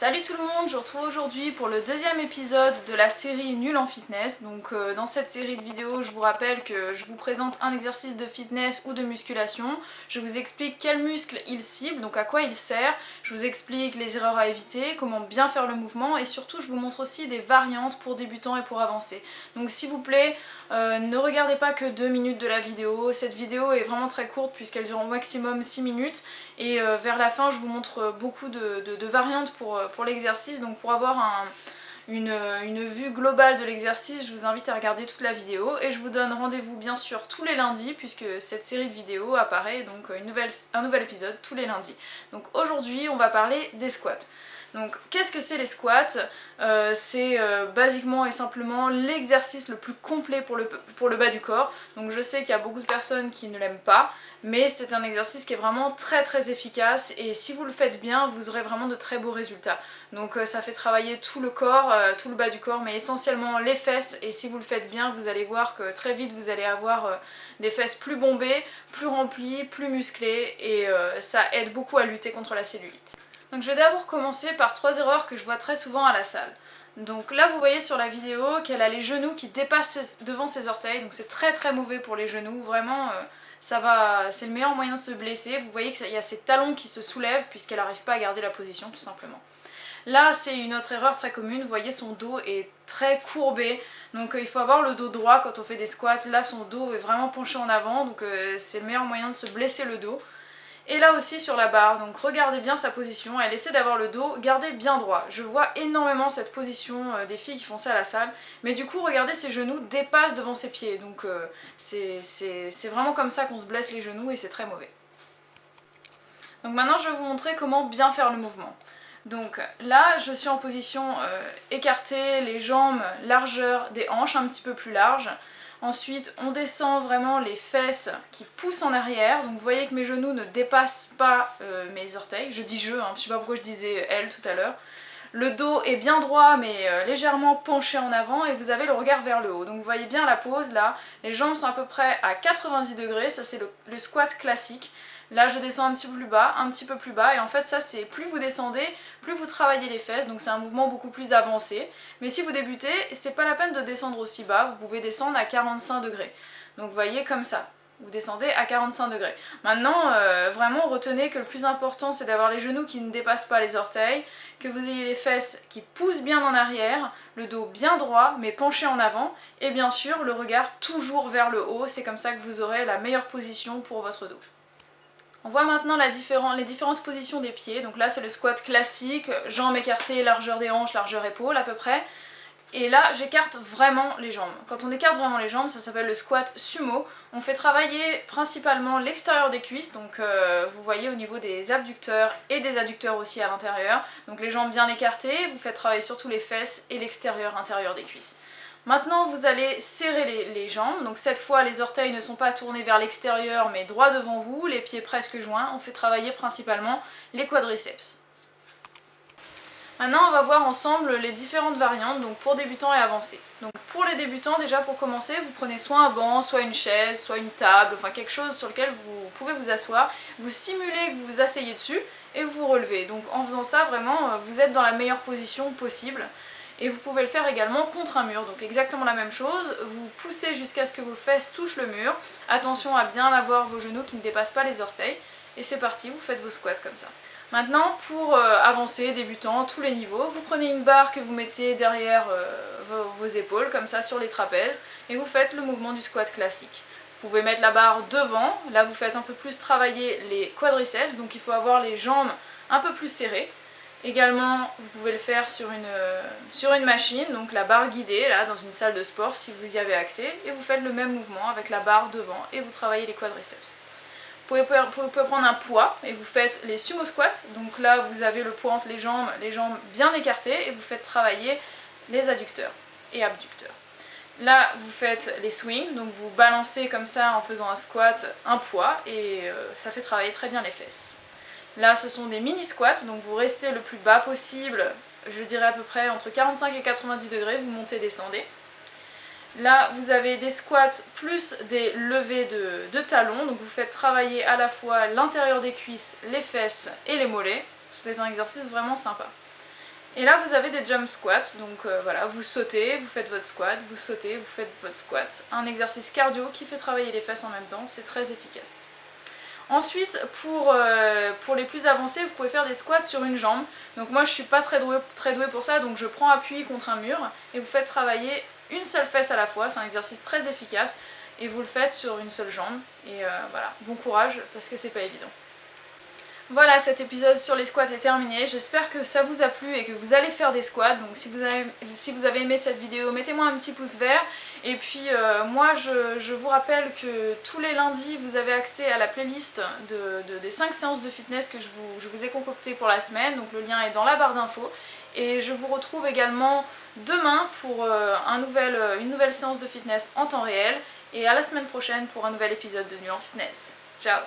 Salut tout le monde, je vous retrouve aujourd'hui pour le deuxième épisode de la série Nul en fitness. Donc dans cette série de vidéos, je vous rappelle que je vous présente un exercice de fitness ou de musculation. Je vous explique quel muscle il cible, donc à quoi il sert. Je vous explique les erreurs à éviter, comment bien faire le mouvement et surtout je vous montre aussi des variantes pour débutants et pour avancer. Donc s'il vous plaît, ne regardez pas que 2 minutes de la vidéo. Cette vidéo est vraiment très courte puisqu'elle dure au maximum 6 minutes. Et vers la fin, je vous montre beaucoup de variantes pour l'exercice. Donc pour avoir une vue globale de l'exercice, je vous invite à regarder toute la vidéo. Et je vous donne rendez-vous bien sûr tous les lundis puisque cette série de vidéos apparaît, donc un nouvel épisode tous les lundis. Donc aujourd'hui, on va parler des squats. Donc qu'est-ce que c'est les squats? C'est basiquement et simplement l'exercice le plus complet pour le bas du corps. Donc je sais qu'il y a beaucoup de personnes qui ne l'aiment pas, mais c'est un exercice qui est vraiment très efficace et si vous le faites bien, vous aurez vraiment de très beaux résultats. Donc ça fait travailler tout le corps, tout le bas du corps, mais essentiellement les fesses, et si vous le faites bien, vous allez voir que très vite vous allez avoir des fesses plus bombées, plus remplies, plus musclées, et ça aide beaucoup à lutter contre la cellulite. Donc je vais d'abord commencer par 3 erreurs que je vois très souvent à la salle. Donc là vous voyez sur la vidéo qu'elle a les genoux qui dépassent devant ses orteils, donc c'est très mauvais pour les genoux, vraiment c'est le meilleur moyen de se blesser. Vous voyez qu'il y a ses talons qui se soulèvent puisqu'elle n'arrive pas à garder la position tout simplement. Là c'est une autre erreur très commune, vous voyez son dos est très courbé, donc il faut avoir le dos droit quand on fait des squats. Là son dos est vraiment penché en avant, donc c'est le meilleur moyen de se blesser le dos. Et là aussi sur la barre, donc regardez bien sa position, elle essaie d'avoir le dos gardé bien droit. Je vois énormément cette position des filles qui font ça à la salle, mais du coup regardez, ses genoux dépassent devant ses pieds, donc c'est vraiment comme ça qu'on se blesse les genoux et c'est très mauvais. Donc maintenant je vais vous montrer comment bien faire le mouvement. Donc là je suis en position écartée, les jambes largeur des hanches, un petit peu plus large. Ensuite, on descend vraiment les fesses qui poussent en arrière. Donc vous voyez que mes genoux ne dépassent pas mes orteils. Je dis je, hein, je sais pas pourquoi je disais elle tout à l'heure. Le dos est bien droit mais légèrement penché en avant et vous avez le regard vers le haut. Donc vous voyez bien la pose là. Les jambes sont à peu près à 90 degrés, ça c'est le squat classique. Là je descends un petit peu plus bas, et en fait ça c'est plus vous descendez, plus vous travaillez les fesses, donc c'est un mouvement beaucoup plus avancé. Mais si vous débutez, c'est pas la peine de descendre aussi bas, vous pouvez descendre à 45 degrés. Donc vous voyez comme ça, vous descendez à 45 degrés. Maintenant vraiment retenez que le plus important c'est d'avoir les genoux qui ne dépassent pas les orteils, que vous ayez les fesses qui poussent bien en arrière, le dos bien droit mais penché en avant, et bien sûr le regard toujours vers le haut, c'est comme ça que vous aurez la meilleure position pour votre dos. On voit maintenant les différentes positions des pieds. Donc là c'est le squat classique, jambes écartées, largeur des hanches, largeur épaule à peu près. Et là j'écarte vraiment les jambes. Quand on écarte vraiment les jambes, ça s'appelle le squat sumo. On fait travailler principalement l'extérieur des cuisses, donc vous voyez au niveau des abducteurs et des adducteurs aussi à l'intérieur. Donc les jambes bien écartées, vous faites travailler surtout les fesses et l'extérieur intérieur des cuisses. Maintenant vous allez serrer les jambes, donc cette fois les orteils ne sont pas tournés vers l'extérieur mais droit devant vous, les pieds presque joints. On fait travailler principalement les quadriceps. Maintenant on va voir ensemble les différentes variantes, donc pour débutants et avancés. Donc pour les débutants, déjà pour commencer, vous prenez soit un banc, soit une chaise, soit une table, enfin quelque chose sur lequel vous pouvez vous asseoir, vous simulez que vous vous asseyez dessus et vous vous relevez. Donc en faisant ça vraiment, vous êtes dans la meilleure position possible. Et vous pouvez le faire également contre un mur, donc exactement la même chose, vous poussez jusqu'à ce que vos fesses touchent le mur, attention à bien avoir vos genoux qui ne dépassent pas les orteils, et c'est parti, vous faites vos squats comme ça. Maintenant pour avancer, débutants, tous les niveaux, vous prenez une barre que vous mettez derrière vos épaules, comme ça sur les trapèzes, et vous faites le mouvement du squat classique. Vous pouvez mettre la barre devant, là vous faites un peu plus travailler les quadriceps, donc il faut avoir les jambes un peu plus serrées. Également, vous pouvez le faire sur une machine, donc la barre guidée, là, dans une salle de sport, si vous y avez accès, et vous faites le même mouvement avec la barre devant, et vous travaillez les quadriceps. Vous pouvez prendre un poids, et vous faites les sumo squats, donc là, vous avez le poids entre les jambes bien écartées, et vous faites travailler les adducteurs et abducteurs. Là, vous faites les swings, donc vous balancez comme ça en faisant un squat, un poids, et ça fait travailler très bien les fesses. Là ce sont des mini squats, donc vous restez le plus bas possible, je dirais à peu près entre 45 et 90 degrés, vous montez, descendez. Là vous avez des squats plus des levées de talons, donc vous faites travailler à la fois l'intérieur des cuisses, les fesses et les mollets. C'est un exercice vraiment sympa. Et là vous avez des jump squats, donc voilà, vous sautez, vous faites votre squat, vous sautez, vous faites votre squat. Un exercice cardio qui fait travailler les fesses en même temps, c'est très efficace. Ensuite, pour les plus avancés, vous pouvez faire des squats sur une jambe. Donc moi je suis pas très douée pour ça, donc je prends appui contre un mur et vous faites travailler une seule fesse à la fois, c'est un exercice très efficace et vous le faites sur une seule jambe. Et voilà, bon courage parce que c'est pas évident. Voilà, cet épisode sur les squats est terminé, j'espère que ça vous a plu et que vous allez faire des squats, donc si vous avez aimé cette vidéo, mettez-moi un petit pouce vert, et puis moi je vous rappelle que tous les lundis vous avez accès à la playlist des 5 séances de fitness que je vous ai concoctées pour la semaine, donc le lien est dans la barre d'infos, et je vous retrouve également demain pour une nouvelle séance de fitness en temps réel, et à la semaine prochaine pour un nouvel épisode de Nul en Fitness. Ciao!